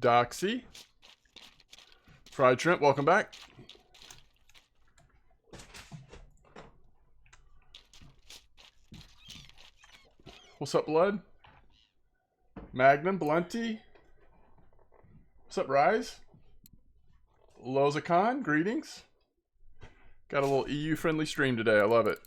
Doxy. Fried Shrimp, welcome back. What's up, Blood? Magnum, Blunty. What's up, Rise? Lozacon, greetings. Got a little EU-friendly stream today. I love it.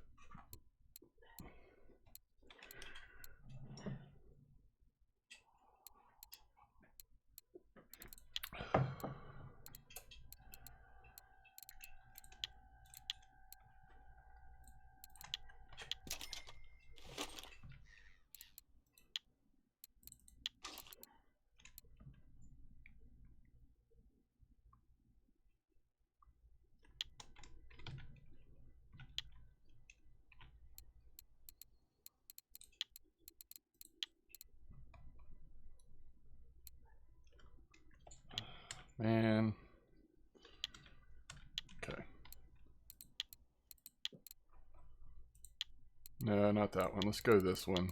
Man. Okay. No, not that one. Let's go this one.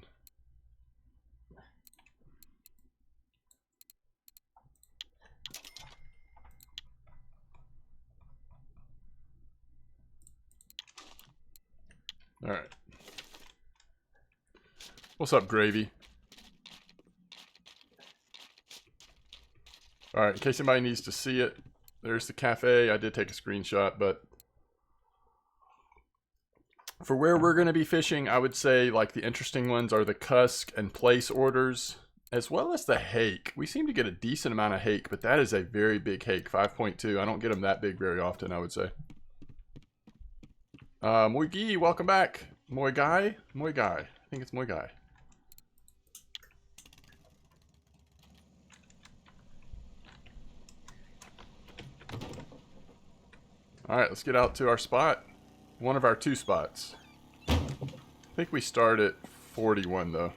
All right. What's up, Gravy? All right, in case anybody needs to see it, there's the cafe. I did take a screenshot, but for where we're going to be fishing, I would say like the interesting ones are the cusk and place orders, as well as the hake. We seem to get a decent amount of hake, but that is a very big hake, 5.2. I don't get them that big very often, I would say. Moigi, welcome back. Moi Guy? Moi Guy. I think it's Moi Guy. Alright, let's get out to our spot. One of our two spots. I think we start at 41 though.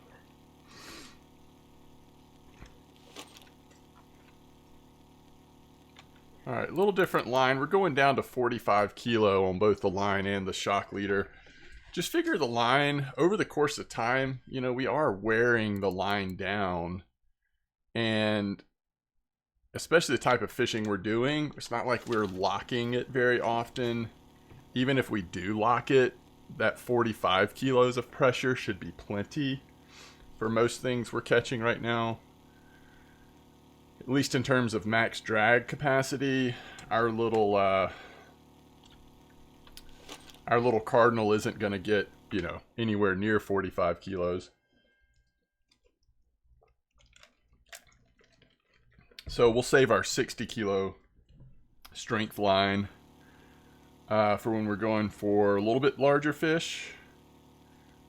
Alright, a little different line. We're going down to 45 kilo on both the line and the shock leader. Just figure the line, over the course of time, you know, we are wearing the line down. And especially the type of fishing we're doing, it's not like we're locking it very often. Even if we do lock it, that 45 kilos of pressure should be plenty for most things we're catching right now. At least in terms of max drag capacity, our little Cardinal isn't going to get, you know, anywhere near 45 kilos. So we'll save our 60 kilo strength line for when we're going for a little bit larger fish.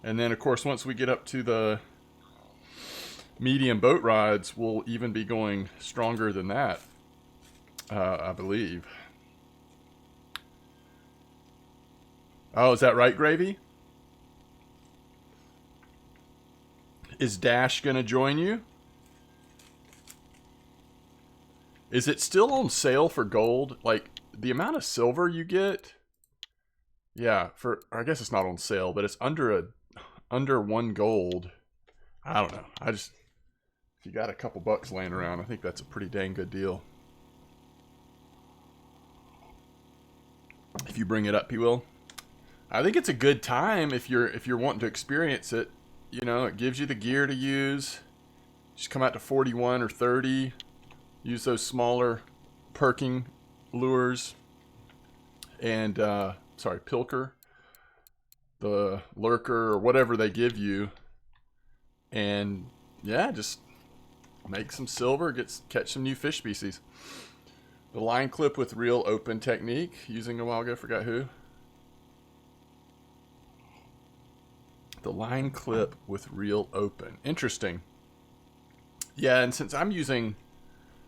And then, of course, once we get up to the medium boat rods, we'll even be going stronger than that, I believe. Oh, is that right, Gravy? Is Dash going to join you? Is it still on sale for gold? Like, the amount of silver you get? Yeah, I guess it's not on sale, but it's under 1 gold. I don't know. If you got a couple bucks laying around, I think that's a pretty dang good deal. If you bring it up, he will. I think it's a good time if you're wanting to experience it. You know, it gives you the gear to use. Just come out to 41 or 30. Use those smaller perking lures. And, pilker. The lurker or whatever they give you. And, yeah, just make some silver. Catch some new fish species. The line clip with reel open technique. Using a while ago, forgot who. The line clip with reel open. Interesting. Yeah, and since I'm using,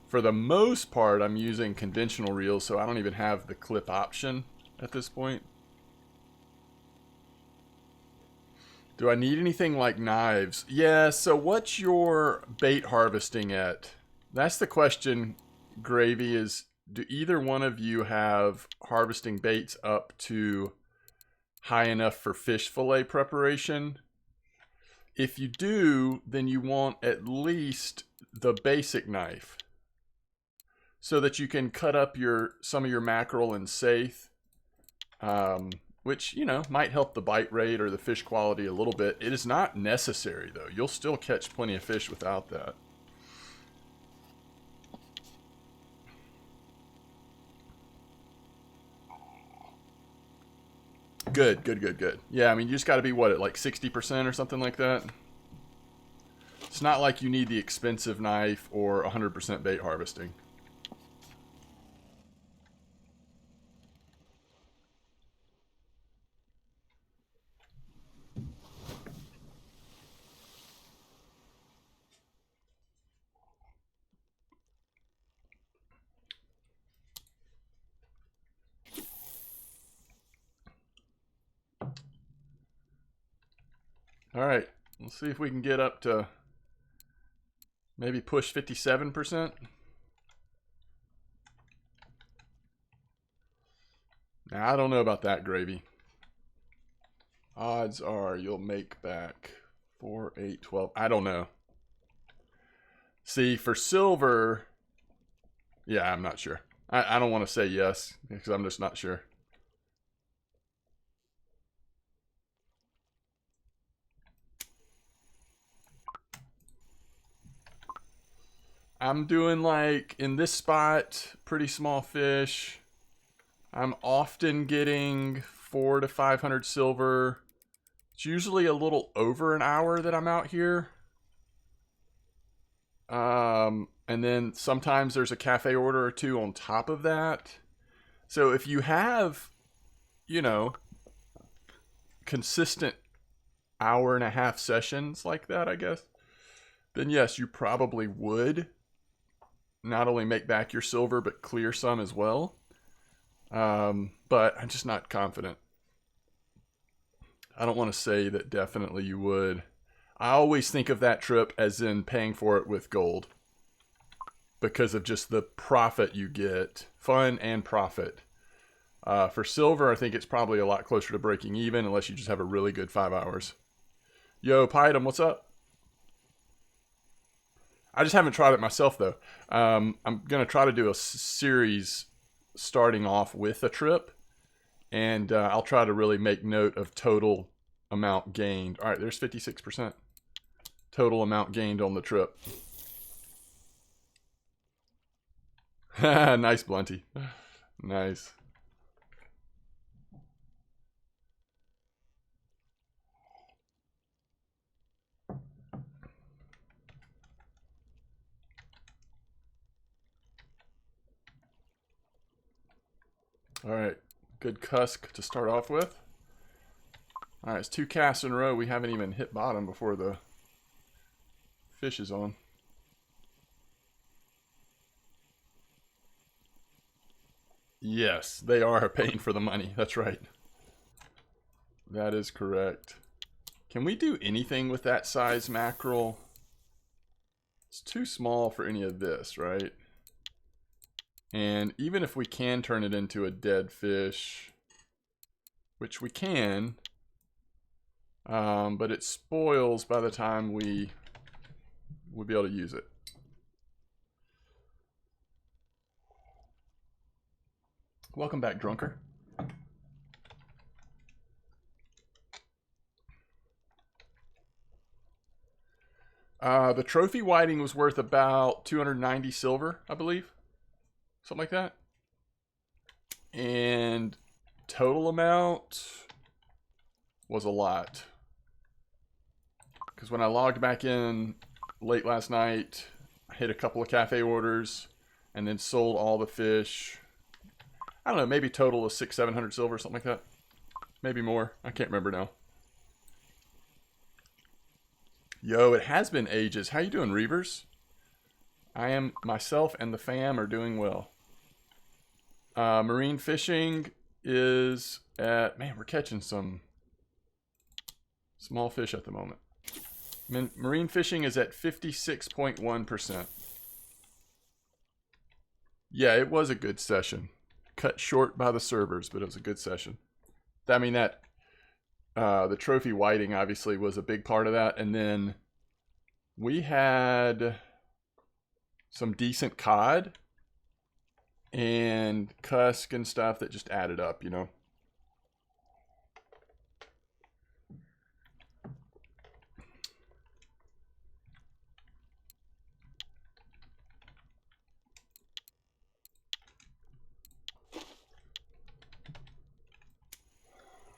for the most part, I'm using conventional reels, so I don't even have the clip option at this point. Do I need anything like knives? Yeah, so what's your bait harvesting at? That's the question, Gravy, is do either one of you have harvesting baits up to high enough for fish fillet preparation? If you do, then you want at least the basic knife. so that you can cut up some of your mackerel and saithe, which, you know, might help the bite rate or the fish quality a little bit. It is not necessary, though. You'll still catch plenty of fish without that. Good, good, good, good. Yeah, I mean, you just got to be, what, at like 60% or something like that? It's not like you need the expensive knife or 100% bait harvesting. All right, let's see if we can get up to maybe push 57%. Now, I don't know about that, Gravy. Odds are you'll make back 4, 8, 12. I don't know. See, for silver, yeah, I'm not sure. I don't want to say yes because I'm just not sure. I'm doing, like, in this spot, pretty small fish. I'm often getting 400 to 500 silver. It's usually a little over an hour that I'm out here. And then sometimes there's a cafe order or two on top of that. So if you have, you know, consistent hour and a half sessions like that, I guess, then yes, you probably would not only make back your silver, but clear some as well. But I'm just not confident. I don't want to say that definitely you would. I always think of that trip as in paying for it with gold because of just the profit you get, fun and profit. For silver, I think it's probably a lot closer to breaking even unless you just have a really good 5 hours. Yo, Python, what's up? I just haven't tried it myself, though. I'm going to try to do a series starting off with a trip, and I'll try to really make note of total amount gained. All right, there's 56%. Total amount gained on the trip. Nice, Blunty. Nice. All right, good cusk to start off with. All right, it's 2 casts in a row. We haven't even hit bottom before the fish is on. Yes, they are paying for the money. That's right. That is correct. Can we do anything with that size mackerel? It's too small for any of this, right? And even if we can turn it into a dead fish, which we can, but it spoils by the time we would be able to use it. Welcome back, Drunker. The trophy whiting was worth about 290 silver, I believe. Something like that. And total amount was a lot. Because when I logged back in late last night, I hit a couple of cafe orders and then sold all the fish. I don't know, maybe total of 600-700 silver, something like that. Maybe more. I can't remember now. Yo, it has been ages. How you doing, Reavers? I am, myself and the fam are doing well. Marine fishing is at, man, we're catching some small fish at the moment. Marine fishing is at 56.1%. Yeah, it was a good session. Cut short by the servers, but it was a good session. I mean, that the trophy whiting obviously was a big part of that, and then we had some decent cod. and cusk and stuff that just added up, you know.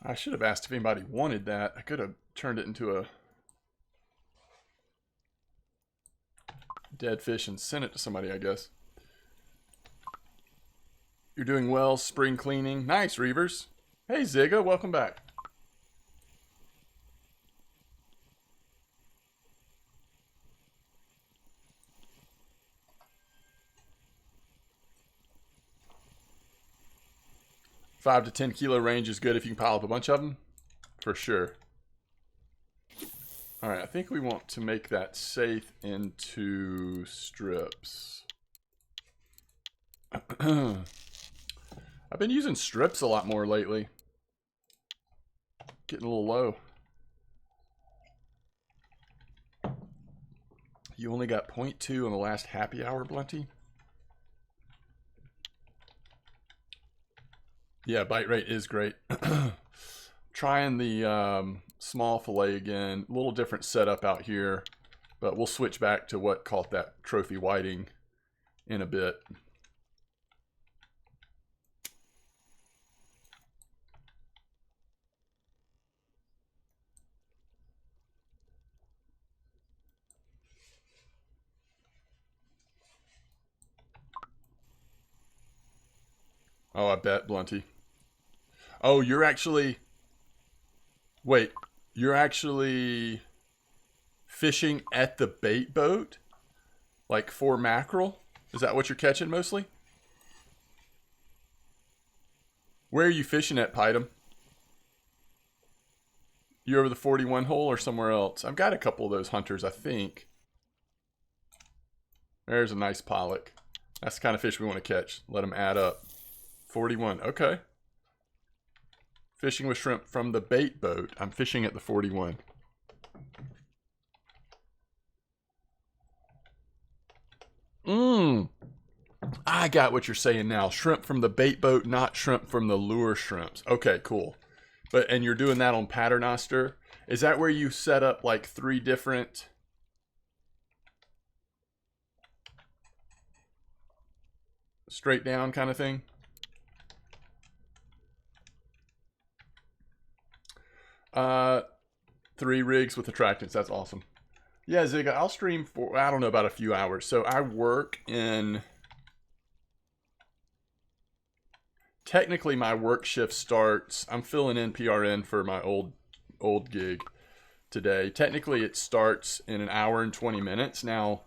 I should have asked if anybody wanted that. I could have turned it into a dead fish and sent it to somebody, I guess. You're doing well, spring cleaning. Nice, Reavers. Hey, Zigga, welcome back. Five to 10 kilo range is good if you can pile up a bunch of them, for sure. All right, I think we want to make that safe into strips. I've been using strips a lot more lately. Getting a little low. You only got 0.2 on the last happy hour, Blunty? Yeah, bite rate is great. Trying the small fillet again. A little different setup out here, but we'll switch back to what caught that trophy whiting in a bit. Oh, I bet, Blunty. Oh, you're actually... Wait, you're actually fishing at the bait boat? Like for mackerel? Is that what you're catching mostly? Where are you fishing at, Pydom? You over the 41 hole or somewhere else? I've got a couple of those hunters, I think. There's a nice pollock. That's the kind of fish we want to catch. Let them add up. 41, okay. Fishing with shrimp from the bait boat. I'm fishing at the 41. I got what you're saying now. Shrimp from the bait boat, not shrimp from the lure shrimps. Okay, cool. And you're doing that on Paternoster. Is that where you set up like 3 different straight down kind of thing? Uh, 3 rigs with attractants. That's awesome. Yeah, Zigga, I'll stream for, I don't know, about a few hours. So I work in... Technically, my work shift starts... I'm filling in PRN for my old gig today. Technically, it starts in an hour and 20 minutes. Now,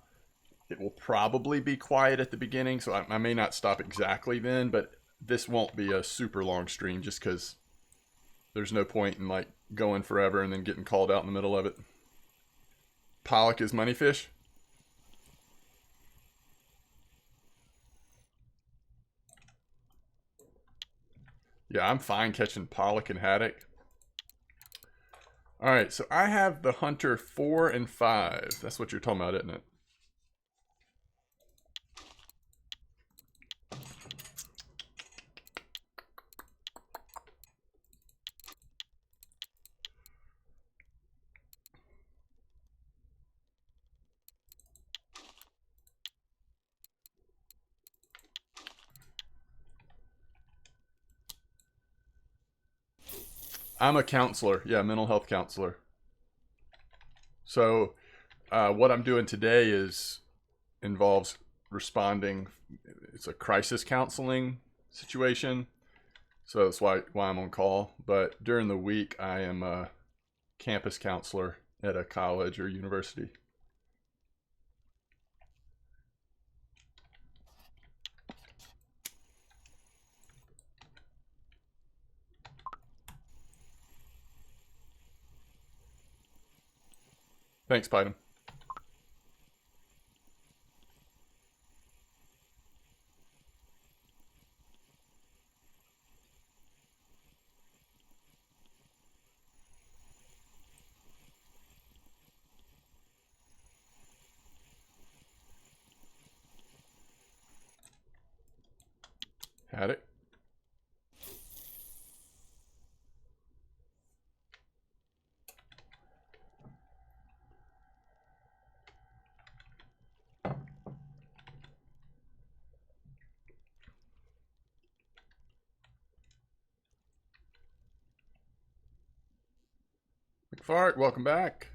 it will probably be quiet at the beginning, so I may not stop exactly then, but this won't be a super long stream just because there's no point in like going forever and then getting called out in the middle of it. Pollock is moneyfish. Yeah, I'm fine catching pollock and haddock. All right, so I have the Hunter 4 and 5. That's what you're talking about, isn't it? I'm a counselor. Yeah, mental health counselor. So what I'm doing today involves responding. It's a crisis counseling situation. So that's why I'm on call. But during the week, I am a campus counselor at a college or university. Thanks, Python. Had it. McFart, welcome back.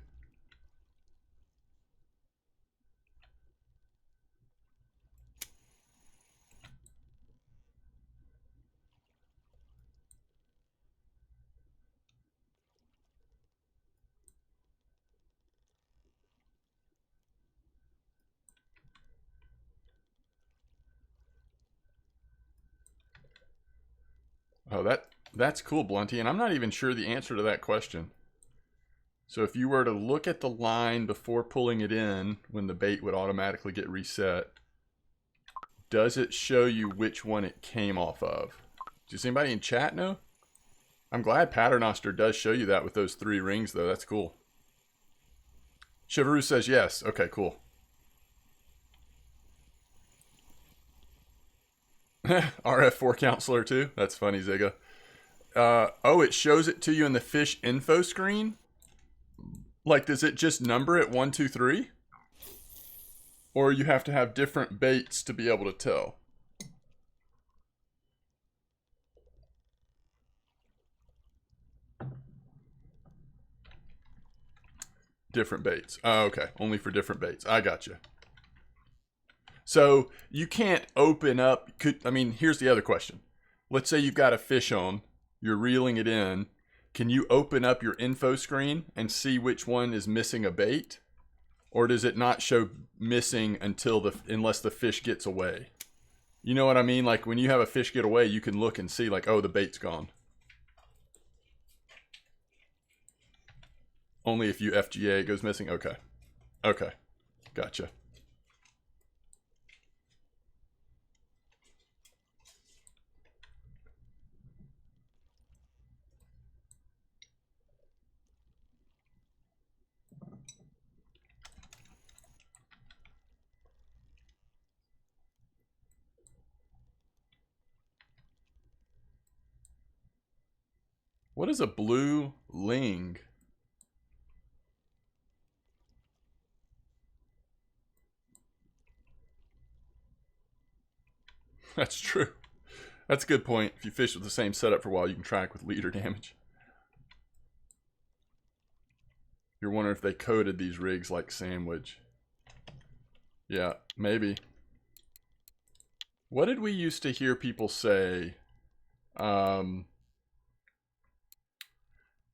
Oh, that's cool, Blunty, and I'm not even sure the answer to that question. So if you were to look at the line before pulling it in, when the bait would automatically get reset, does it show you which one it came off of? Does anybody in chat know? I'm glad Paternoster does show you that with those 3 rings, though. That's cool. Shivaru says yes. Okay, cool. RF4 counselor, too? That's funny, Ziga. Oh, it shows it to you in the fish info screen? Like, does it just number it 1, 2, 3? Or you have to have different baits to be able to tell? Different baits. Oh, okay. Only for different baits. I gotcha. So you can't open up. I mean, here's the other question. Let's say you've got a fish on, you're reeling it in. Can you open up your info screen and see which one is missing a bait? Or does it not show missing unless the fish gets away? You know what I mean? Like when you have a fish get away, you can look and see like, oh, the bait's gone. Only if you FGA it goes missing? Okay. Okay. Gotcha. What is a blue ling? That's true. That's a good point. If you fish with the same setup for a while, you can track with leader damage. You're wondering if they coded these rigs like sandwich. Yeah, maybe. What did we used to hear people say?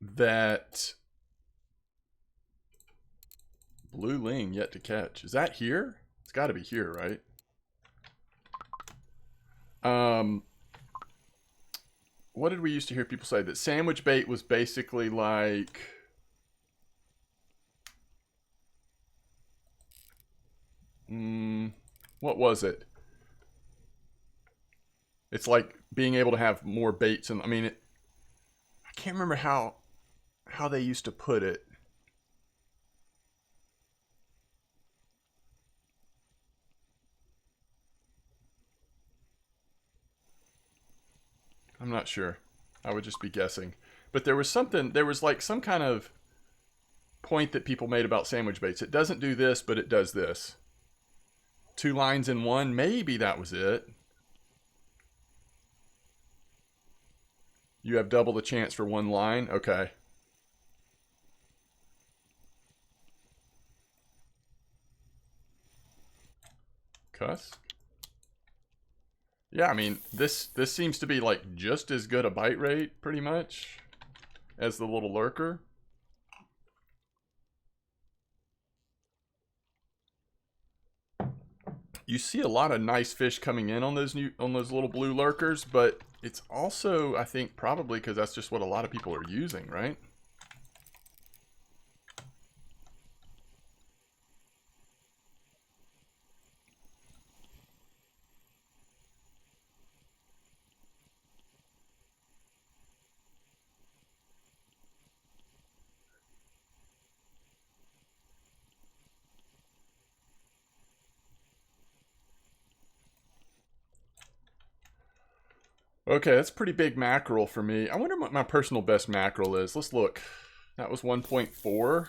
That blue ling yet to catch. Is that here? It's got to be here, right? What did we used to hear people say? That sandwich bait was basically like... what was it? It's like being able to have more baits, and I mean, I can't remember how they used to put it. I'm not sure. I would just be guessing. But there was like some kind of point that people made about sandwich baits. It doesn't do this, but it does this. 2 lines in one, maybe that was it. You have double the chance for 1 line? Okay. Cuss? Yeah, I mean, this seems to be like just as good a bite rate, pretty much, as the little lurker. You see a lot of nice fish coming in on those little blue lurkers, but it's also, I think, probably because that's just what a lot of people are using, right? Okay, that's pretty big mackerel for me. I wonder what my personal best mackerel is. Let's look. That was 1.4.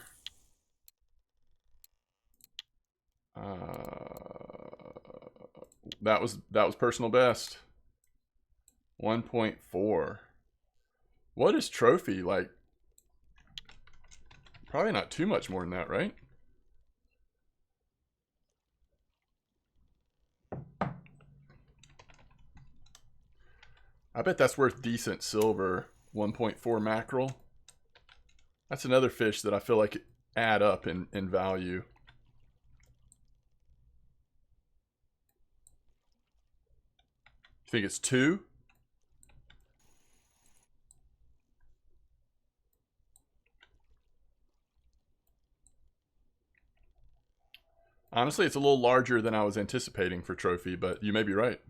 That was personal best. 1.4. What is trophy? Like, probably not too much more than that, right? I bet that's worth decent silver. 1.4 mackerel. That's another fish that I feel like add up in value. You think it's 2? Honestly, it's a little larger than I was anticipating for trophy, but you may be right.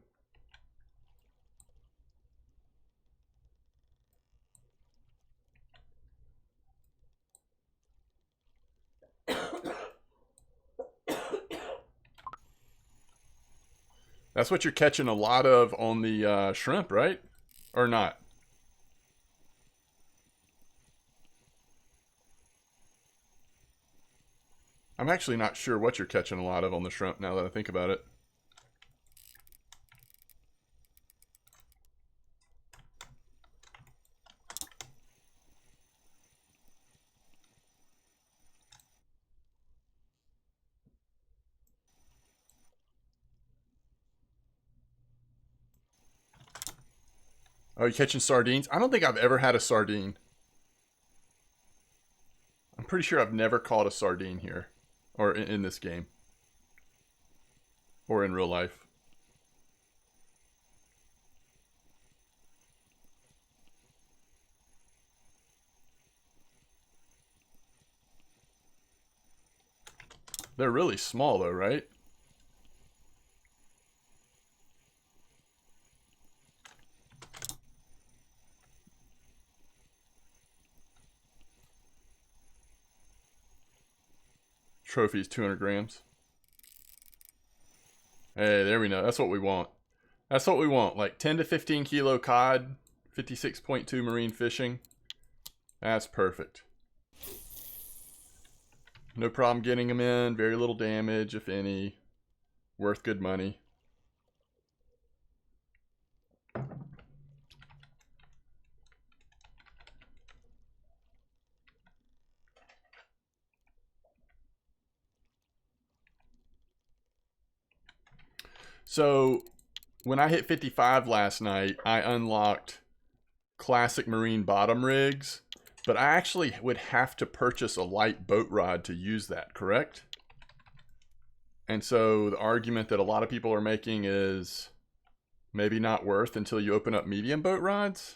That's what you're catching a lot of on the shrimp, right? Or not? I'm actually not sure what you're catching a lot of on the shrimp now that I think about it. Oh, you catching sardines? I don't think I've ever had a sardine. I'm pretty sure I've never caught a sardine here. Or in this game. Or in real life. They're really small though, right? Trophies 200 grams. Hey, there we know. That's what we want. That's what we want. Like 10 to 15 kilo cod, 56.2 marine fishing. That's perfect. No problem getting them in. Very little damage, if any. Worth good money. So when I hit 55 last night, I unlocked classic marine bottom rigs, but I actually would have to purchase a light boat rod to use that, correct? And so the argument that a lot of people are making is maybe not worth until you open up medium boat rods.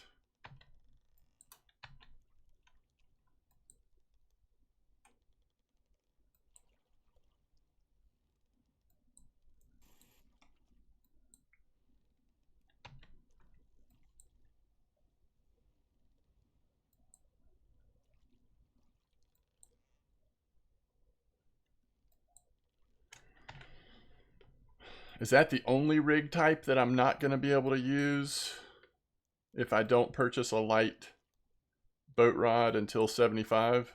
Is that the only rig type that I'm not going to be able to use if I don't purchase a light boat rod until 75?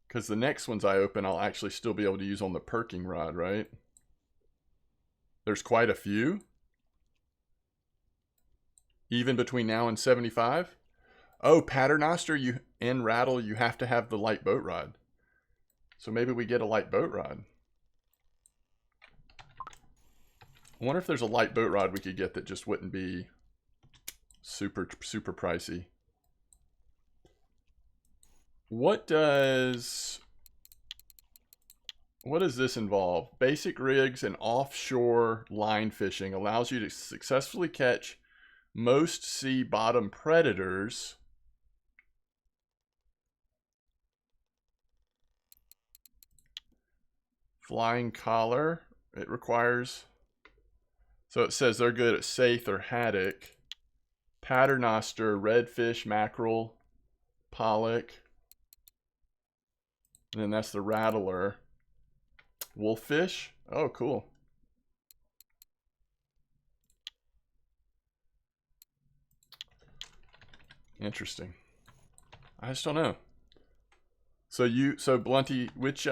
Because the next ones I open, I'll actually still be able to use on the perking rod, right? There's quite a few. Even between now and 75? Oh, Paternoster and Rattle, you have to have the light boat rod. So maybe we get a light boat rod. I wonder if there's a light boat rod we could get that just wouldn't be super pricey. What does this involve? Basic rigs and offshore line fishing allows you to successfully catch most sea bottom predators. Flying collar, it requires. So it says they're good at saithe or haddock. Paternoster, redfish, mackerel, pollock. And then that's the rattler. Wolffish. Oh, cool. Interesting. I just don't know. So Blunty, which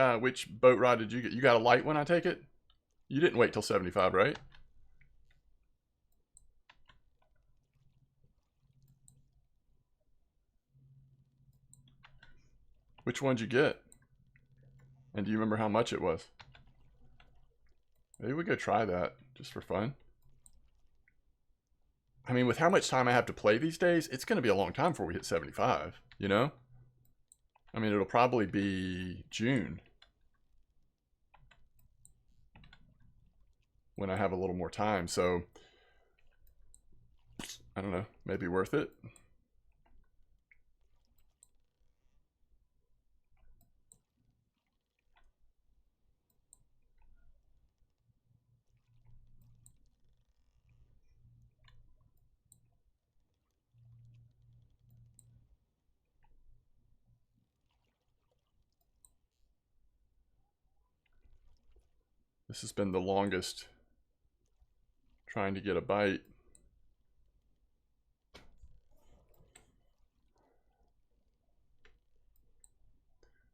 boat rod did you get? You got a light one, I take it? You didn't wait till 75, right? Which one'd you get? And do you remember how much it was? Maybe we go try that, just for fun. I mean, with how much time I have to play these days, it's going to be a long time before we hit 75, you know? I mean, it'll probably be June when I have a little more time, so I don't know, maybe worth it. This has been the longest trying to get a bite.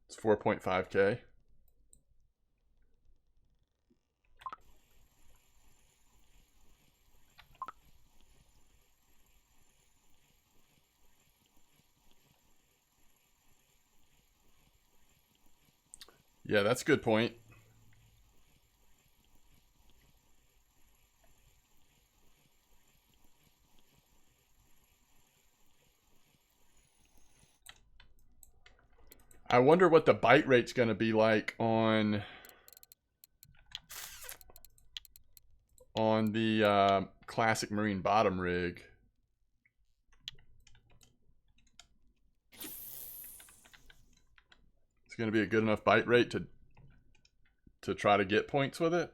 It's 4.5K. Yeah, that's a good point. I wonder what the bite rate's going to be like on the classic marine bottom rig. It's going to be a good enough bite rate to try to get points with it.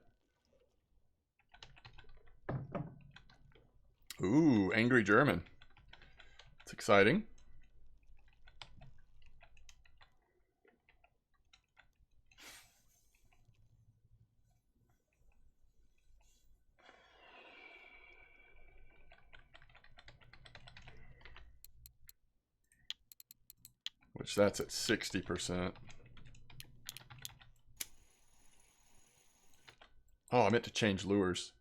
Ooh, Angry German. It's exciting. Which that's at 60%. Oh, I meant to change lures.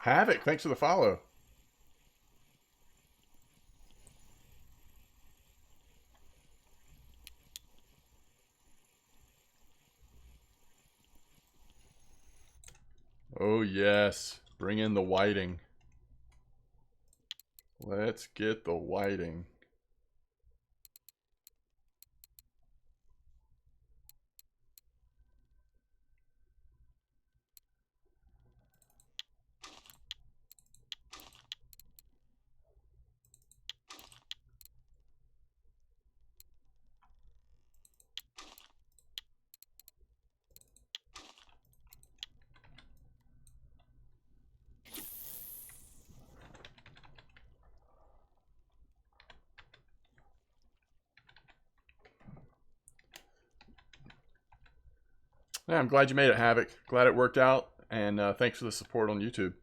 Havoc, thanks for the follow. Oh yes, bring in the whiting. Let's get the whiting. Yeah, I'm glad you made it, Havoc. Glad it worked out, and thanks for the support on YouTube.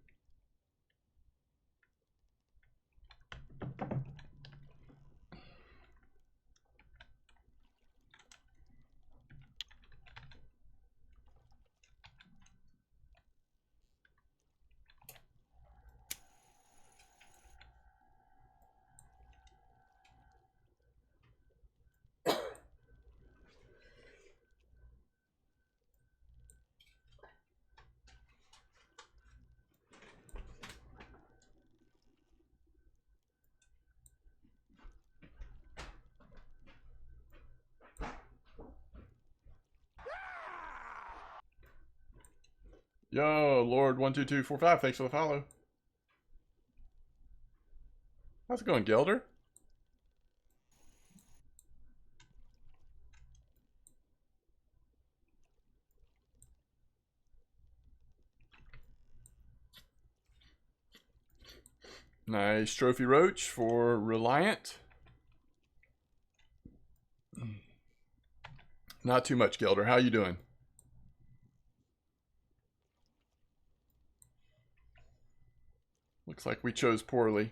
Yo, Lord12245, thanks for the follow. How's it going, Gelder? Nice trophy roach for Reliant. Not too much, Gelder. How you doing? Looks like we chose poorly.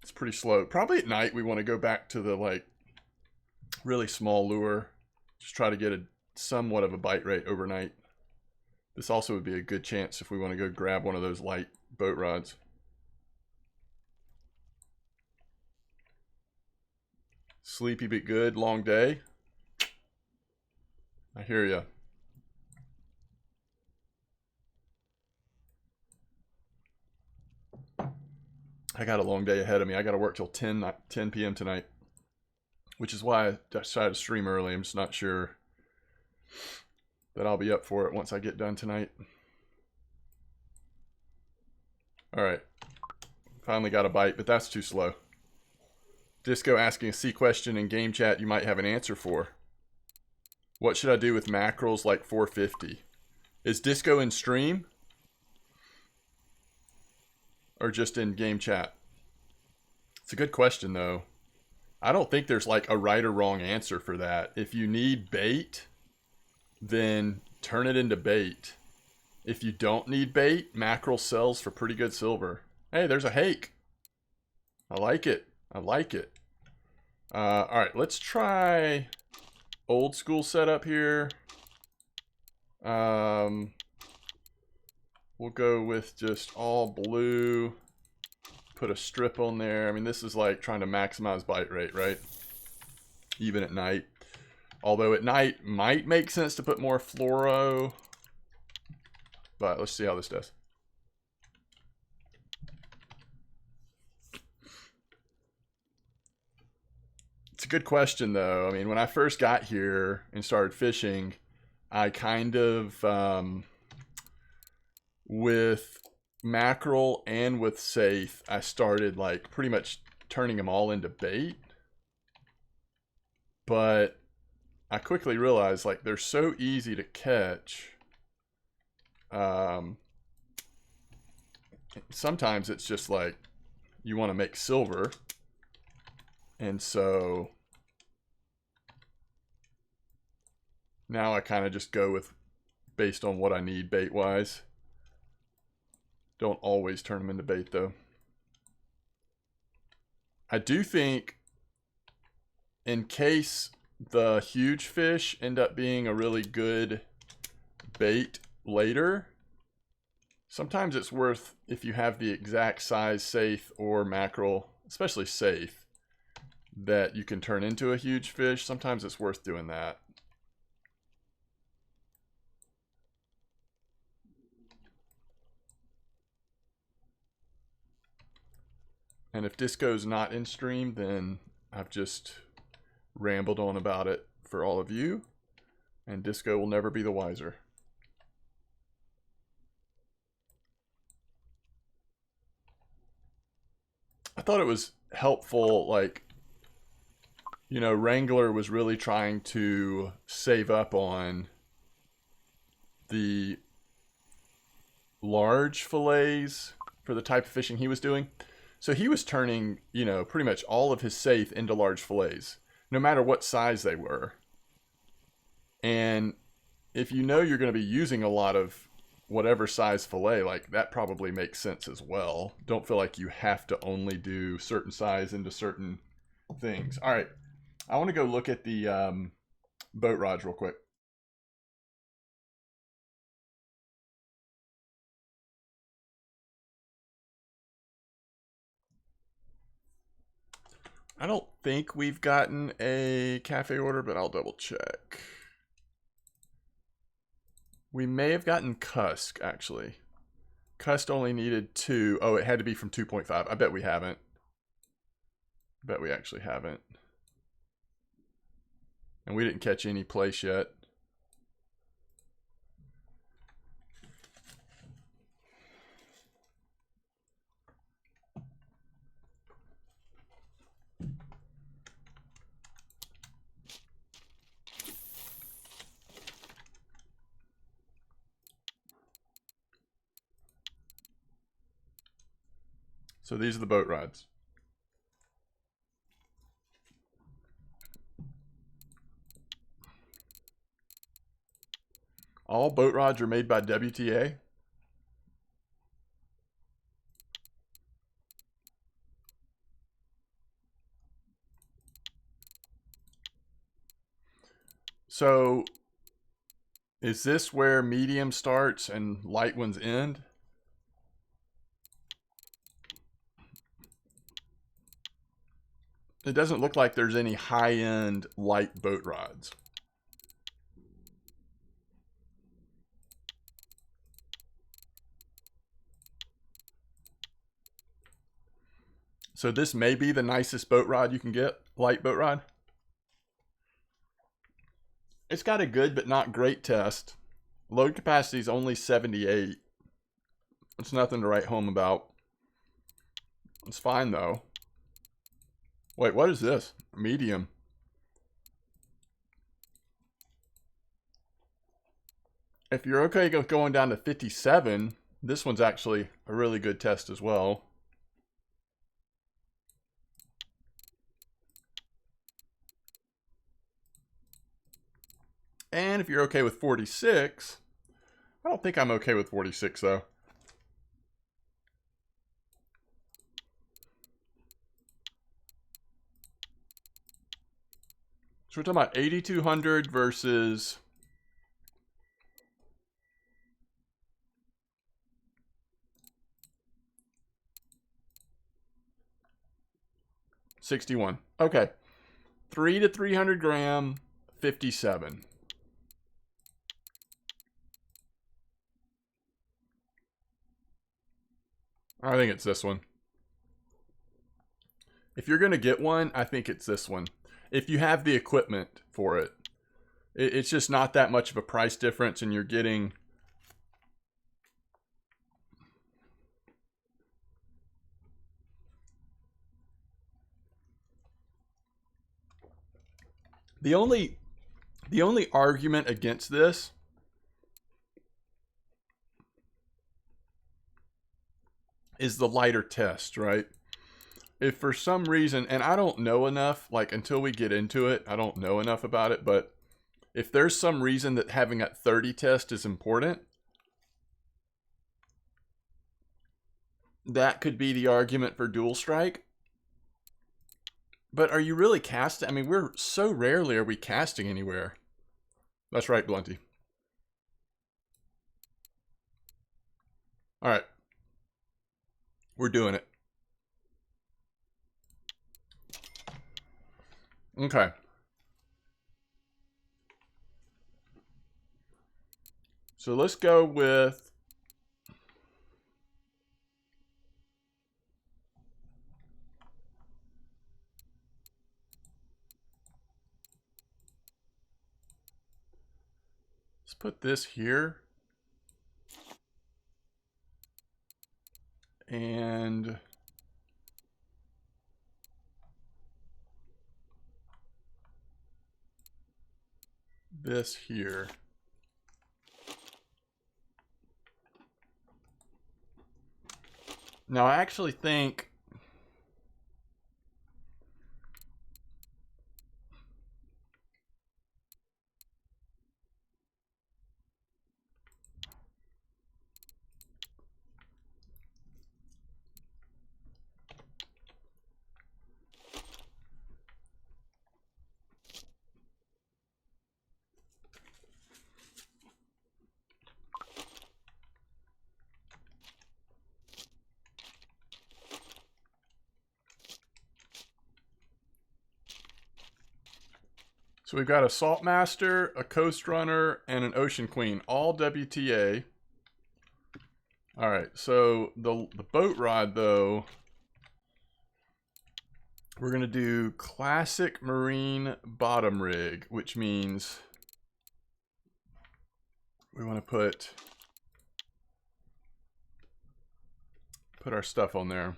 It's pretty slow. Probably at night we want to go back to the like really small lure. Just try to get a somewhat of a bite rate overnight. This also would be a good chance if we want to go grab one of those light boat rods. Sleepy but good, long day. I hear ya. I got a long day ahead of me. I got to work till 10 p.m. tonight, which is why I decided to stream early. I'm just not sure that I'll be up for it once I get done tonight. All right. Finally got a bite, but that's too slow. Disco asking a C question in game chat you might have an answer for. What should I do with mackerels like 450? Is Disco in stream? Or just in game chat? It's a good question though. I don't think there's like a right or wrong answer for that. If you need bait, then turn it into bait. If you don't need bait, mackerel sells for pretty good silver. Hey, there's a hake. I like it. I like it. All right, let's try old school setup here. We'll go with just all blue. Put a strip on there. I mean, this is like trying to maximize bite rate, right? Even at night. Although at night might make sense to put more fluoro. But let's see how this does. It's a good question though. I mean, when I first got here and started fishing, I kind of, with mackerel and with saithe, I started like pretty much turning them all into bait. But I quickly realized like they're so easy to catch. Sometimes it's just like you want to make silver. And so now I kind of just go with based on what I need bait wise. Don't always turn them into bait though. I do think in case the huge fish end up being a really good bait later, sometimes it's worth, if you have the exact size saithe or mackerel, especially saithe, that you can turn into a huge fish, sometimes it's worth doing that. And if Disco's not in stream, then I've just rambled on about it for all of you, and Disco will never be the wiser. I thought it was helpful, like, you know, Wrangler was really trying to save up on the large fillets for the type of fishing he was doing. So he was turning, you know, pretty much all of his saithe into large fillets, no matter what size they were. And if you know you're going to be using a lot of whatever size fillet, like that probably makes sense as well. Don't feel like you have to only do certain size into certain things. All right. I want to go look at the boat rods real quick. I don't think we've gotten a cafe order, but I'll double check. We may have gotten Cusk, actually. Cusk only needed 2. Oh, it had to be from 2.5. I bet we haven't. I bet we actually haven't. And we didn't catch any place yet. So these are the boat rods. All boat rods are made by WTA. So is this where medium starts and light ones end? It doesn't look like there's any high-end light boat rods. So this may be the nicest boat rod you can get, light boat rod. It's got a good but not great test. Load capacity is only 78. It's nothing to write home about. It's fine though. Wait, what is this? Medium. If you're okay going down to 57, this one's actually a really good test as well. And if you're okay with 46, I don't think I'm okay with 46 though. So we're talking about 8,200 versus 61. Okay. 3 to 300 gram, 57. I think it's this one. If you're going to get one, I think it's this one. If you have the equipment for it. It's just not that much of a price difference, and you're getting... The only argument against this is the lighter test, right? If for some reason, and I don't know enough, like until we get into it, I don't know enough about it, but if there's some reason that having a 30 test is important, that could be the argument for dual strike. But are you really casting? I mean, we're so rarely are we casting anywhere. That's right, Blunty. All right. We're doing it. Okay. So let's go with... Let's put this here. And... this here. Now, I actually think... So we've got a Saltmaster, a Coast Runner, and an Ocean Queen, all WTA. All right, so the boat rod, though, we're going to do Classic Marine Bottom Rig, which means we want to put our stuff on there.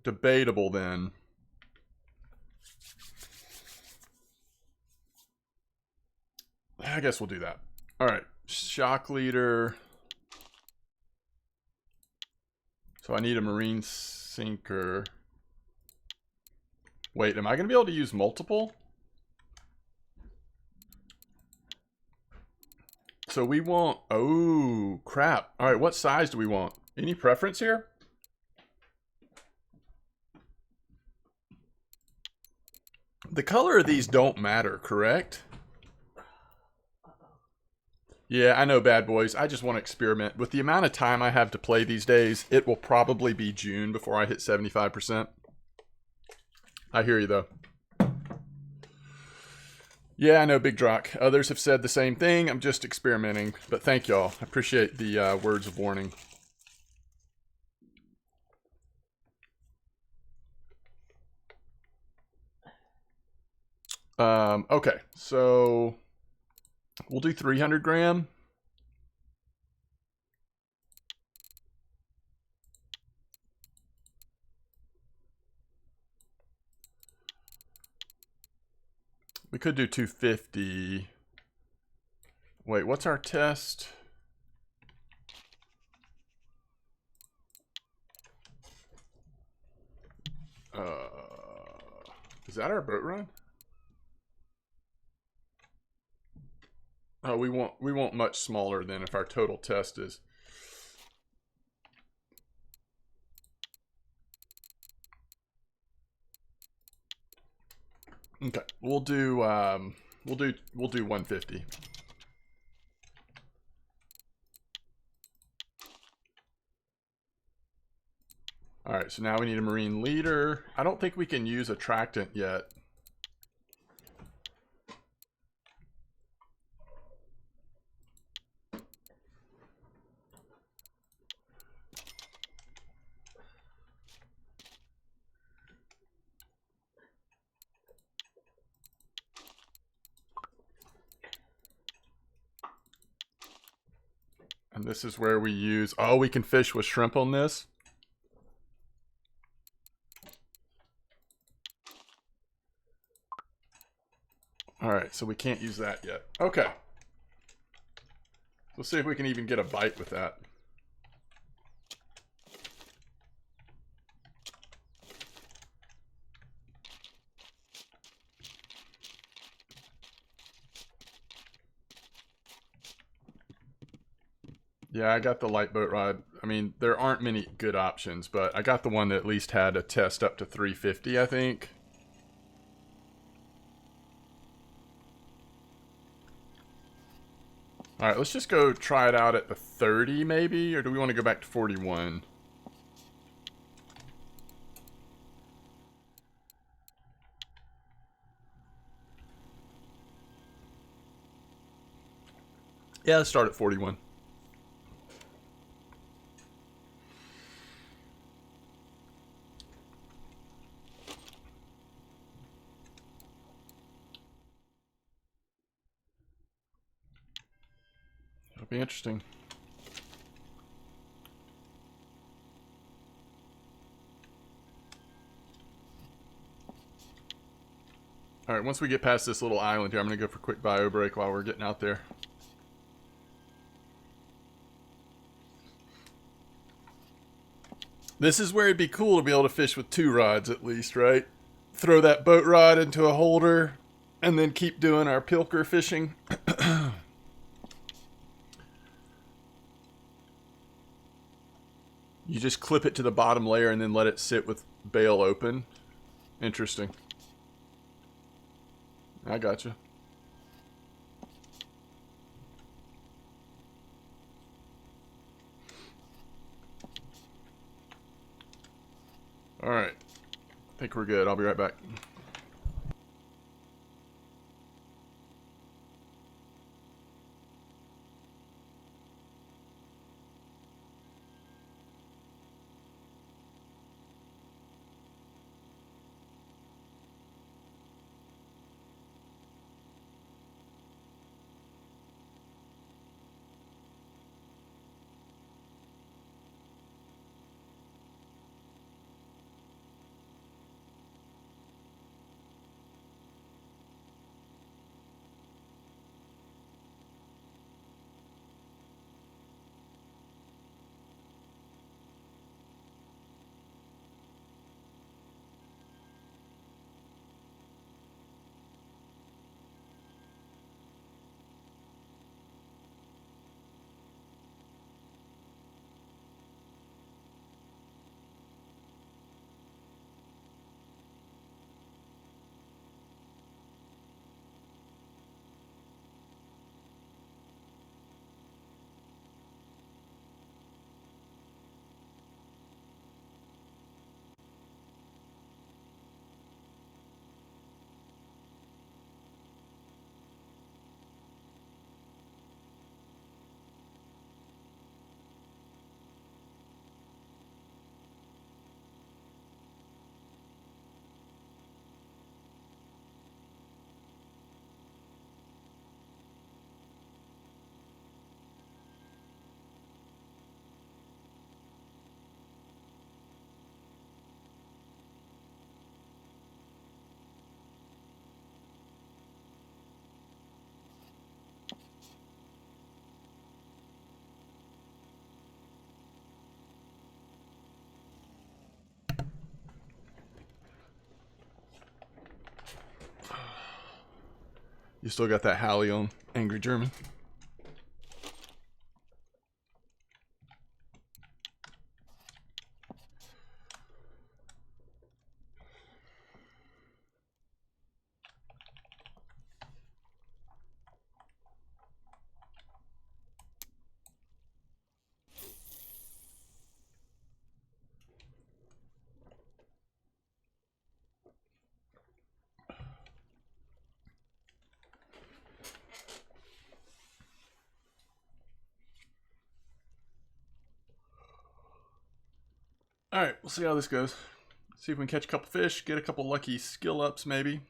Debatable then. I guess we'll do that. All right, shock leader. So I need a marine sinker. Wait, am I going to be able to use multiple? So we want... Oh, crap. All right, what size do we want? Any preference here? The color of these don't matter, correct? Yeah, I know, bad boys. I just want to experiment. With the amount of time I have to play these days, it will probably be June before I hit 75%. I hear you, though. Yeah, I know, Big Drock. Others have said the same thing. I'm just experimenting. But thank y'all. I appreciate the words of warning. Okay, so we'll do 300 gram. We could do 250. Wait, what's our test? Is that our boat run? Oh, we want much smaller than if our total test is. Okay, we'll do 150. All right, so now we need a marine leader. I don't think we can use attractant yet. And this is where we use, oh, we can fish with shrimp on this. All right, so we can't use that yet. Okay. Let's see if we can even get a bite with that. Yeah, I got the light boat rod. I mean, there aren't many good options, but I got the one that at least had a test up to 350, I think. All right, let's just go try it out at the 30 maybe, or do we want to go back to 41? Yeah, let's start at 41. It'll be interesting. All right, once we get past this little island here, I'm going to go for a quick bio break while we're getting out there. This is where it'd be cool to be able to fish with 2 rods at least, right? Throw that boat rod into a holder and then keep doing our pilker fishing. You just clip it to the bottom layer and then let it sit with bail open. Interesting. I gotcha. All right. I think we're good. I'll be right back. You still got that Hallie on Angry German? Alright, we'll see how this goes. See if we can catch a couple fish, get a couple lucky skill ups maybe.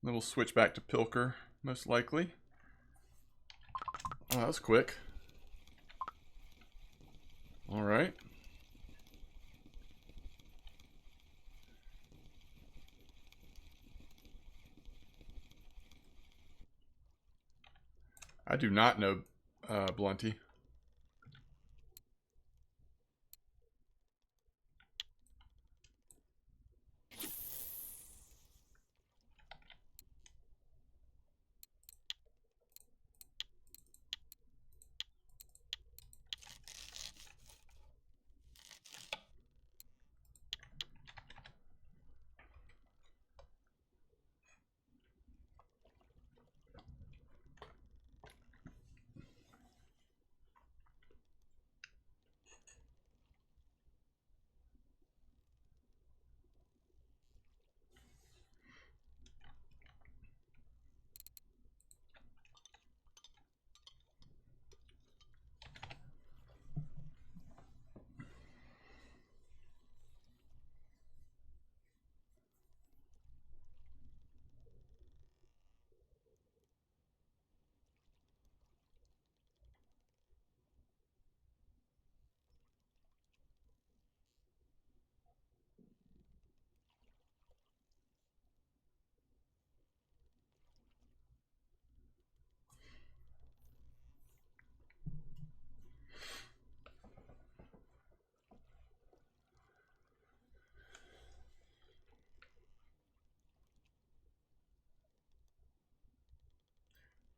Then we'll switch back to Pilker, most likely. Oh, that was quick. Alright. I do not know Blunty.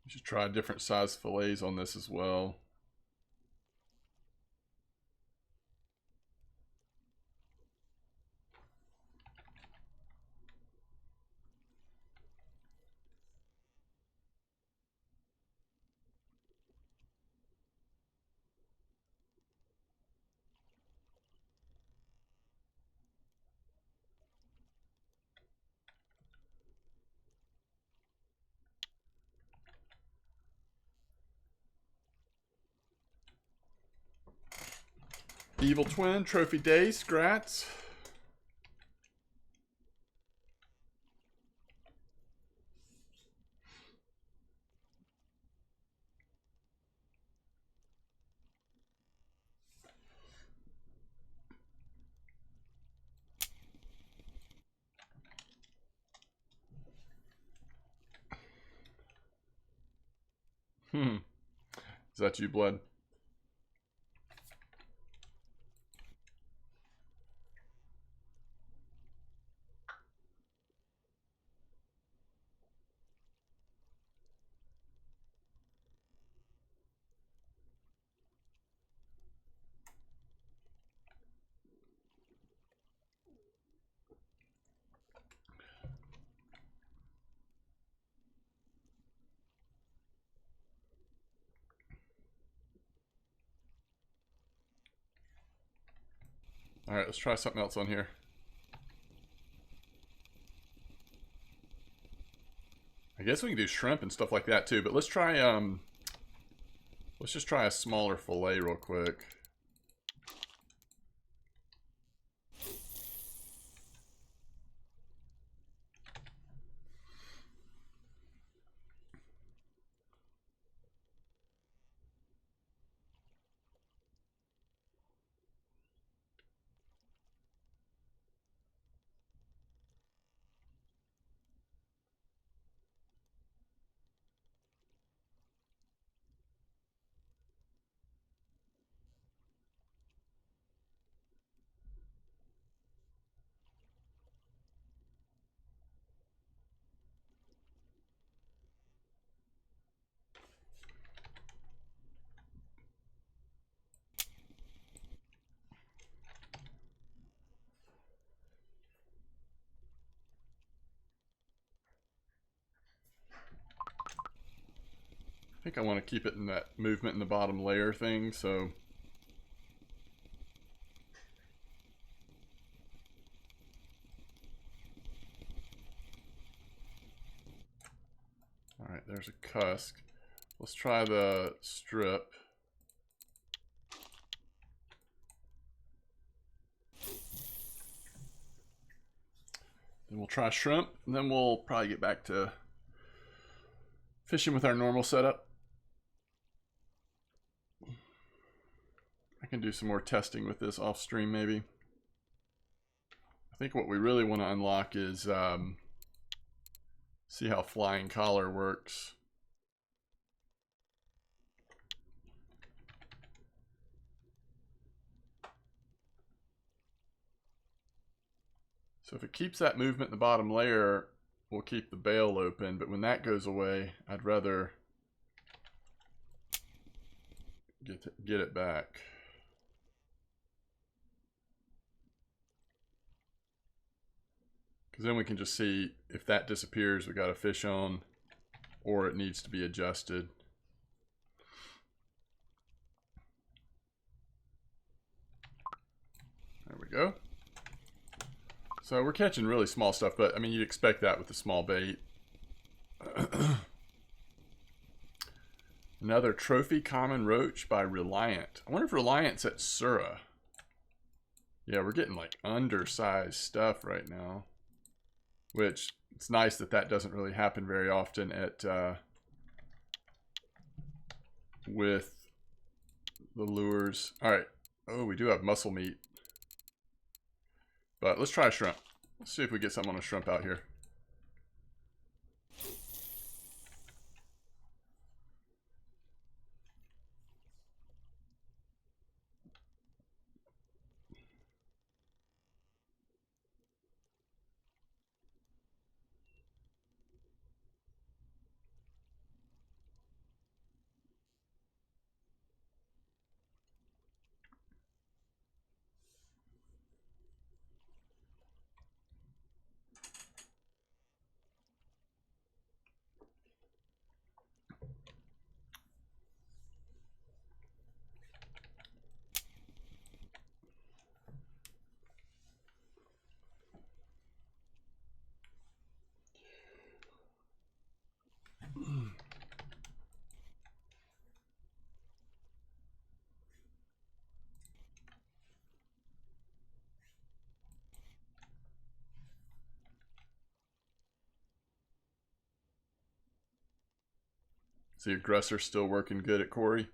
We should try different size fillets on this as well. Evil Twin, Trophy Day, Scrats. Is that you, Blood? Alright, let's try something else on here. I guess we can do shrimp and stuff like that too, but let's try let's just try a smaller fillet real quick. think I want to keep it in that movement in the bottom layer thing, so all right, there's a cusk. Let's try the strip. Then we'll try shrimp, and then we'll probably get back to fishing with our normal setup. I can do some more testing with this off stream maybe. I think what we really want to unlock is see how flying collar works. So if it keeps that movement in the bottom layer, we'll keep the bail open, but when that goes away, I'd rather get it back. Because then we can just see if that disappears, we got a fish on, or it needs to be adjusted. There we go. So we're catching really small stuff, but I mean, you'd expect that with the small bait. Another trophy common roach by Reliant. I wonder if Reliant's at Sura. Yeah, we're getting like undersized stuff right now, which it's nice that that doesn't really happen very often at with the lures. All right. Oh, we do have muscle meat. But let's try a shrimp. Let's see if we get something on a shrimp out here. Is the aggressor still working good at Corey?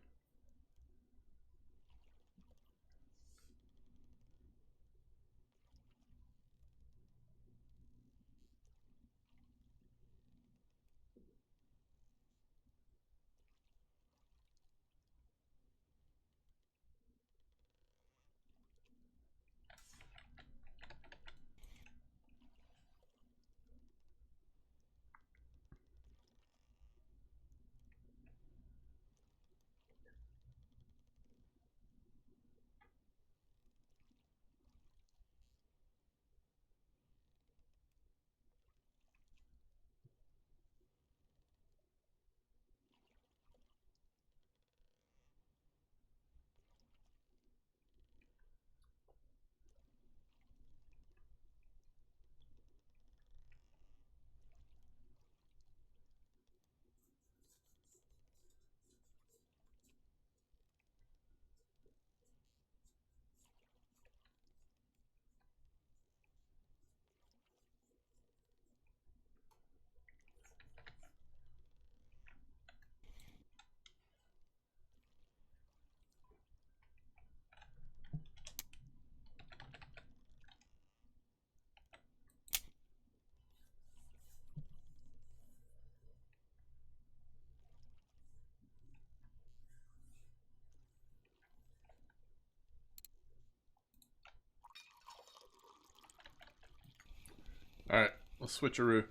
All right, let's switcheroo.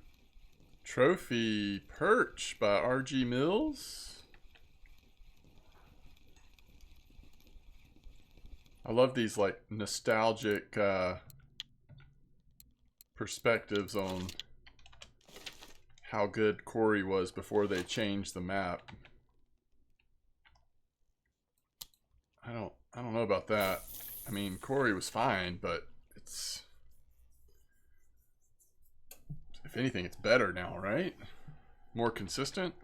Trophy Perch by RG Mills. I love these like nostalgic perspectives on how good Corey was before they changed the map. I don't know about that. I mean, Corey was fine, but it's, if anything, it's better now, right? More consistent.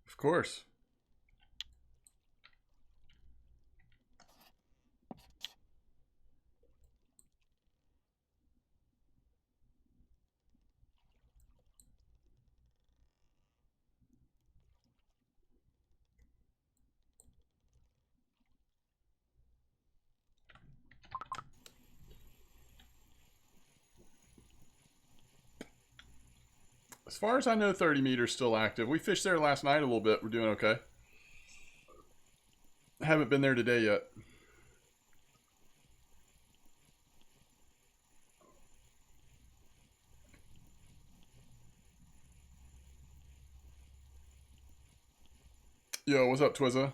Of course. As far as I know, 30 meters still active. We fished there last night a little bit. We're doing okay. Haven't been there today yet. Yo, what's up, Twizza?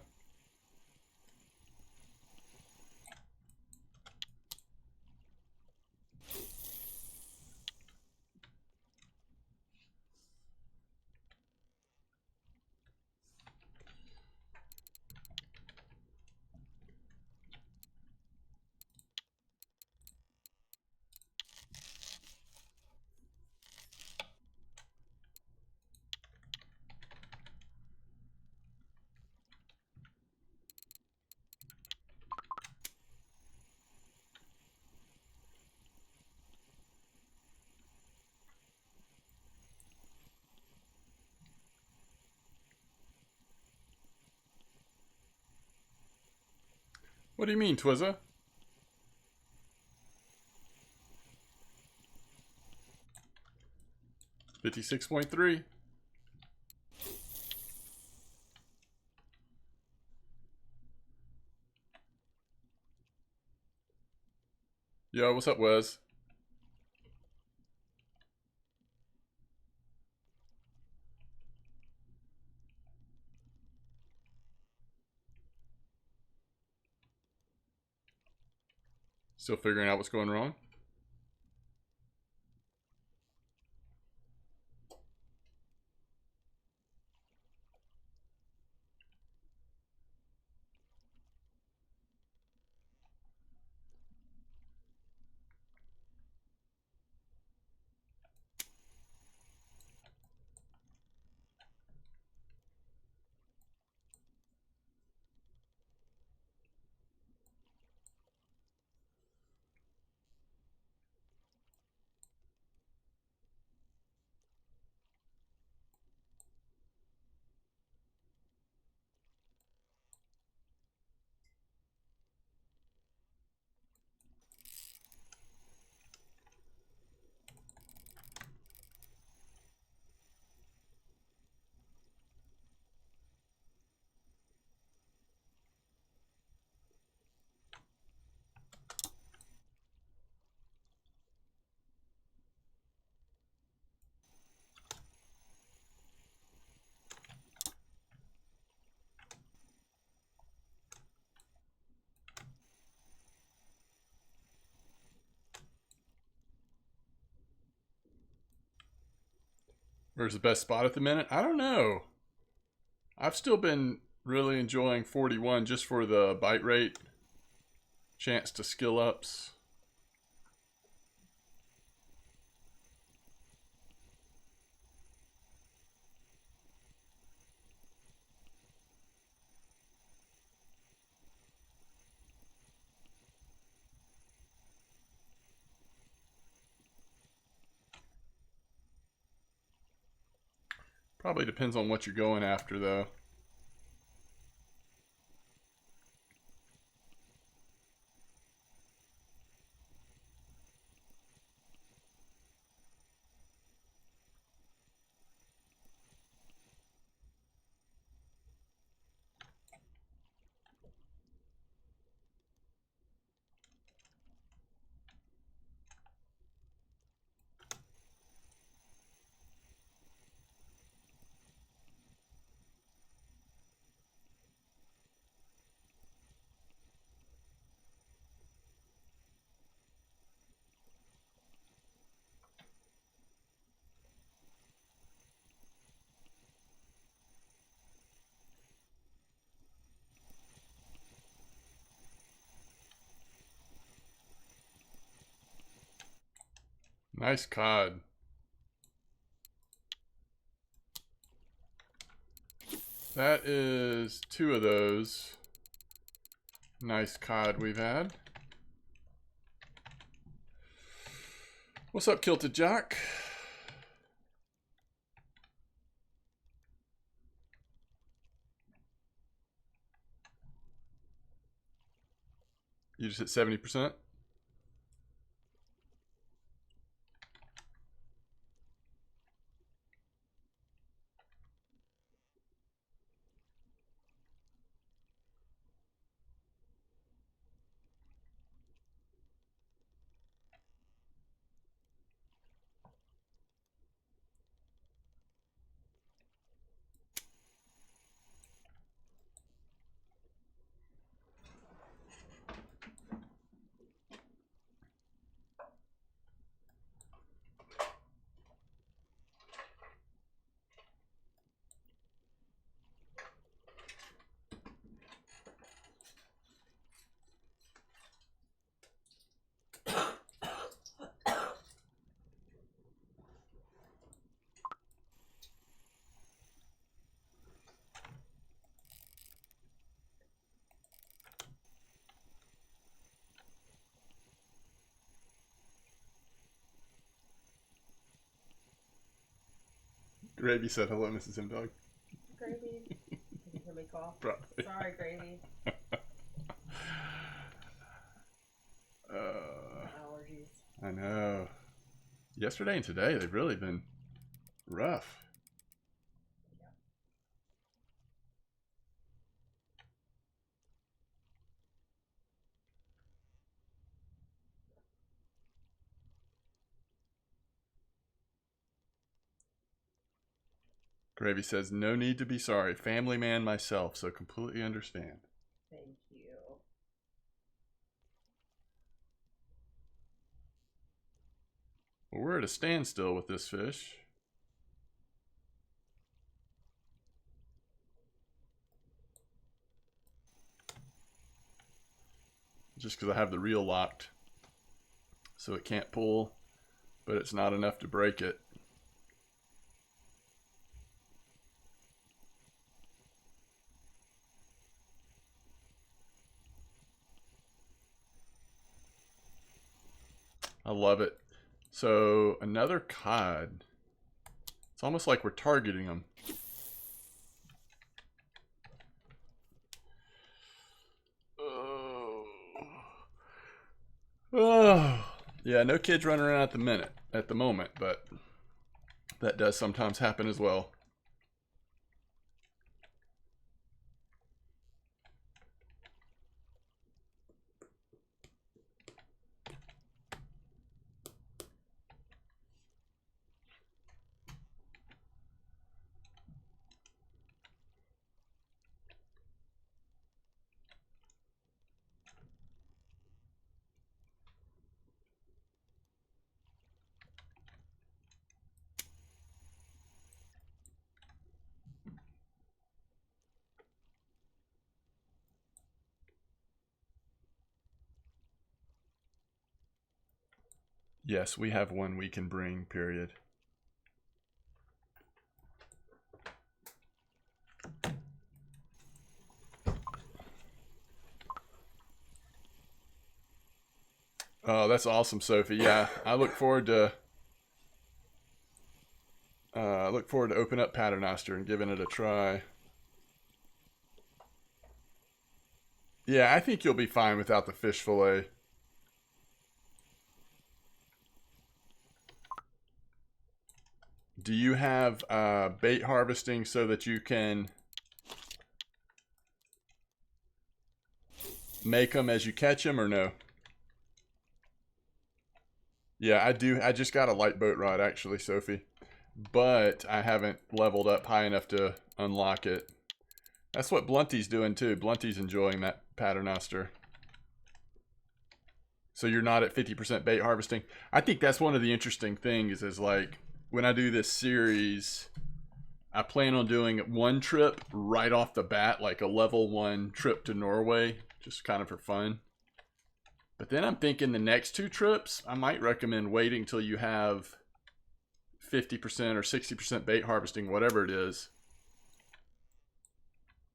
What do you mean, Twizza? $56.3. Yo, what's up, Wes? Still figuring out what's going wrong? Where's the best spot at the minute? I don't know. I've still been really enjoying 41 just for the bite rate, chance to skill ups. Probably depends on what you're going after, though. Nice cod. That is 2 of those. Nice cod we've had. What's up, Kilted Jock? You just hit 70%? Gravy said hello, Mrs. M-Dog. Gravy. Did you hear me cough? Probably. Sorry, Gravy. Allergies. I know. Yesterday and today, they've really been rough. Yeah. Gravy says, no need to be sorry. Family man myself, so completely understand. Thank you. Well, we're at a standstill with this fish. Just because I have the reel locked. So it can't pull, but it's not enough to break it. I love it. So another cod. It's almost like we're targeting them. Oh. Yeah, no kids running around at the moment, but that does sometimes happen as well. Yes, we have one we can bring, period. Oh, that's awesome, Sophie. Yeah, I look forward to open up Paternoster and giving it a try. Yeah, I think you'll be fine without the fish fillet. Do you have bait harvesting so that you can make them as you catch them, or no? Yeah, I do. I just got a light boat rod, actually, Sophie. But I haven't leveled up high enough to unlock it. That's what Blunty's doing, too. Blunty's enjoying that Paternoster. So you're not at 50% bait harvesting. I think that's one of the interesting things is like, when I do this series, I plan on doing one trip right off the bat, like a level 1 trip to Norway, just kind of for fun. But then I'm thinking the next 2 trips, I might recommend waiting till you have 50% or 60% bait harvesting, whatever it is,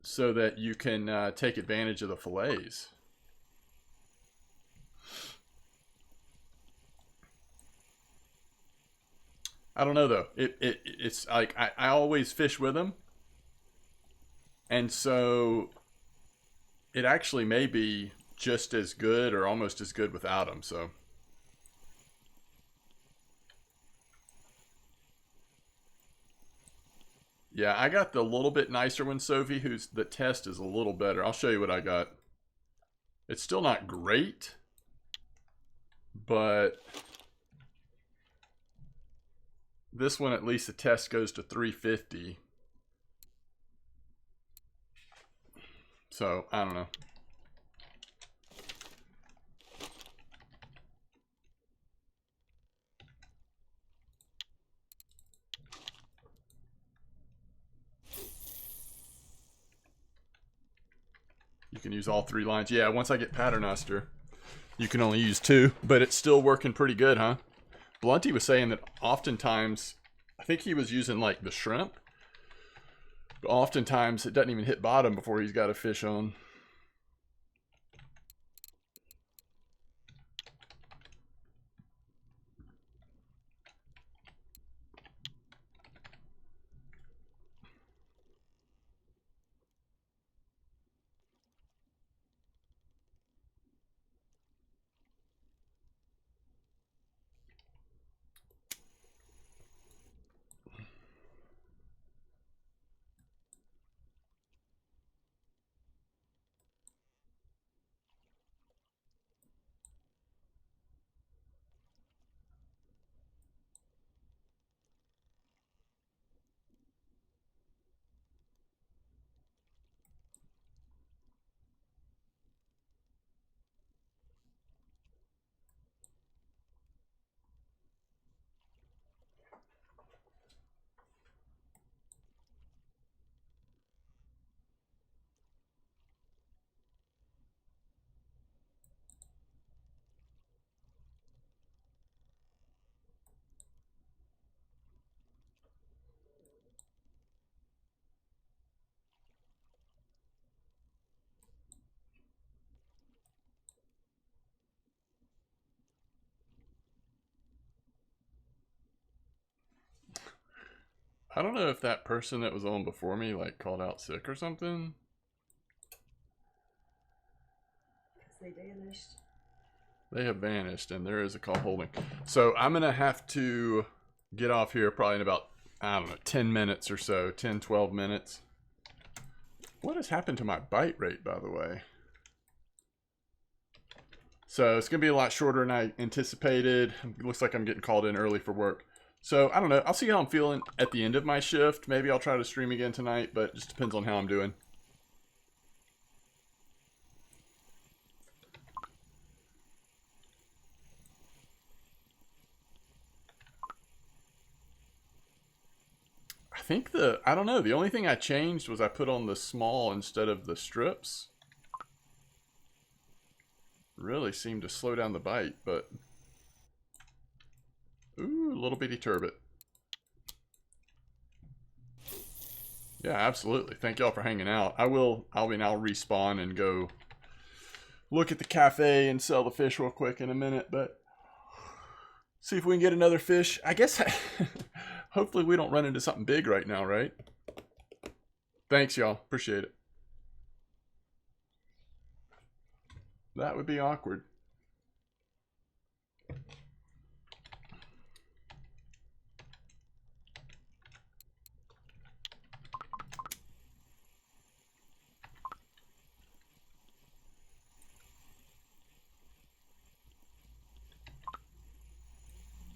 so that you can take advantage of the fillets. I don't know though. It's like I always fish with them, and so it actually may be just as good or almost as good without them. So yeah, I got the little bit nicer one, Sophie, who's the test is a little better. I'll show you what I got. It's still not great, but this one, at least the test goes to 350. So, I don't know. You can use all 3 lines. Yeah, once I get Paternoster, you can only use 2, but it's still working pretty good, huh? Blunty was saying that oftentimes, I think he was using like the shrimp, but oftentimes it doesn't even hit bottom before he's got a fish on. I don't know if that person that was on before me like called out sick or something. They vanished. They have vanished, and there is a call holding. So I'm gonna have to get off here probably in about, I don't know, 10 minutes or so, 10, 12 minutes. What has happened to my bite rate, by the way? So it's gonna be a lot shorter than I anticipated. It looks like I'm getting called in early for work. So I don't know. I'll see how I'm feeling at the end of my shift. Maybe I'll try to stream again tonight, but it just depends on how I'm doing. I think I don't know. The only thing I changed was I put on the small instead of the strips. Really seemed to slow down the bite, but ooh, little bitty turbot. Yeah, absolutely. Thank y'all for hanging out. I'll respawn and go look at the cafe and sell the fish real quick in a minute, but see if we can get another fish. I guess hopefully we don't run into something big right now, right? Thanks, y'all. Appreciate it. That would be awkward.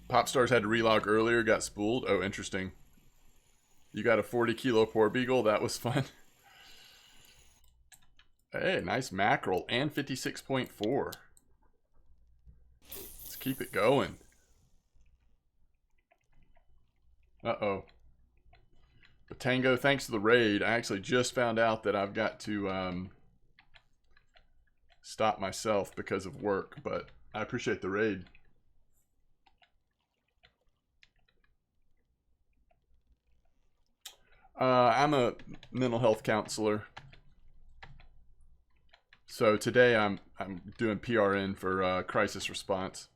Popstars had to relog earlier, got spooled. Oh, interesting. You got a 40-kilo poor beagle? That was fun. Hey, nice mackerel and 56.4. Let's keep it going. Uh-oh. The Tango, thanks to the raid, I actually just found out that I've got to stop myself because of work, but I appreciate the raid. I'm a mental health counselor. So today I'm doing PRN for crisis response.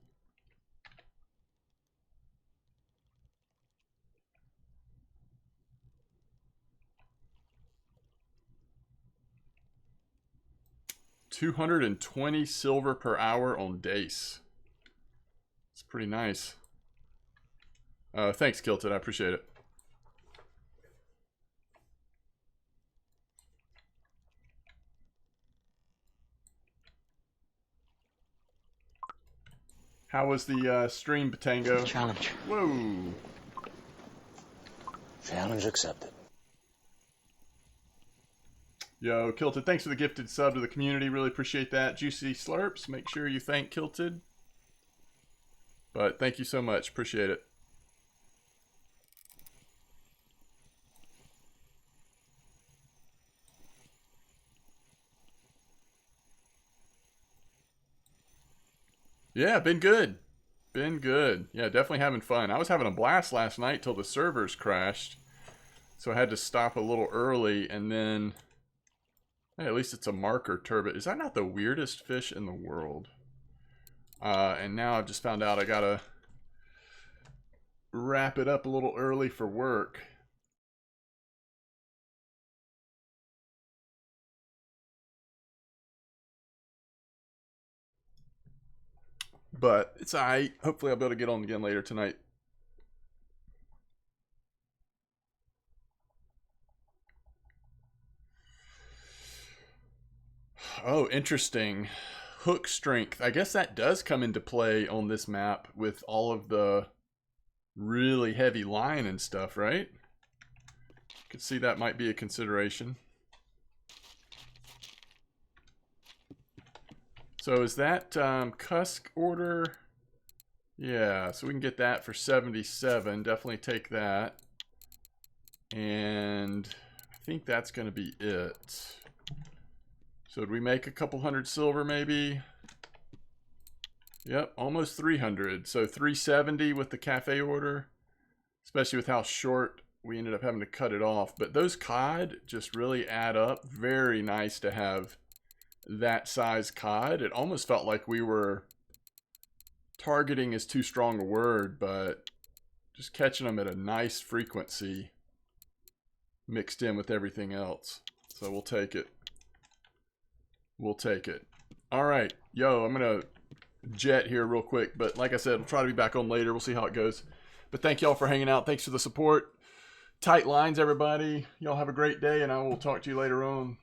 $220 silver per hour on Dace. It's pretty nice. Thanks, Kilted. I appreciate it. How was the stream, Batango? Challenge. Whoa. Challenge accepted. Yo, Kilted, thanks for the gifted sub to the community. Really appreciate that. Juicy Slurps, make sure you thank Kilted. But thank you so much. Appreciate it. Yeah, been good. Been good. Yeah, definitely having fun. I was having a blast last night till the servers crashed. So I had to stop a little early, and then... Hey, at least it's a marker turbot. Is that not the weirdest fish in the world? And now I've just found out I gotta wrap it up a little early for work. But it's alright. Hopefully I'll be able to get on again later tonight. Oh, interesting. Hook strength. I guess that does come into play on this map with all of the really heavy line and stuff, right? Could see that might be a consideration. So is that Cusk order? Yeah, so we can get that for 77. Definitely take that. And I think that's going to be it. So did we make a couple hundred silver maybe? Yep, almost 300. So 370 with the cafe order. Especially with how short we ended up having to cut it off. But those cod just really add up. Very nice to have that size cod. It almost felt like we were targeting is too strong a word, but just catching them at a nice frequency mixed in with everything else. So we'll take it. We'll take it. All right. Yo, I'm going to jet here real quick. But like I said, I'll try to be back on later. We'll see how it goes. But thank y'all for hanging out. Thanks for the support. Tight lines, everybody. Y'all have a great day, and I will talk to you later on.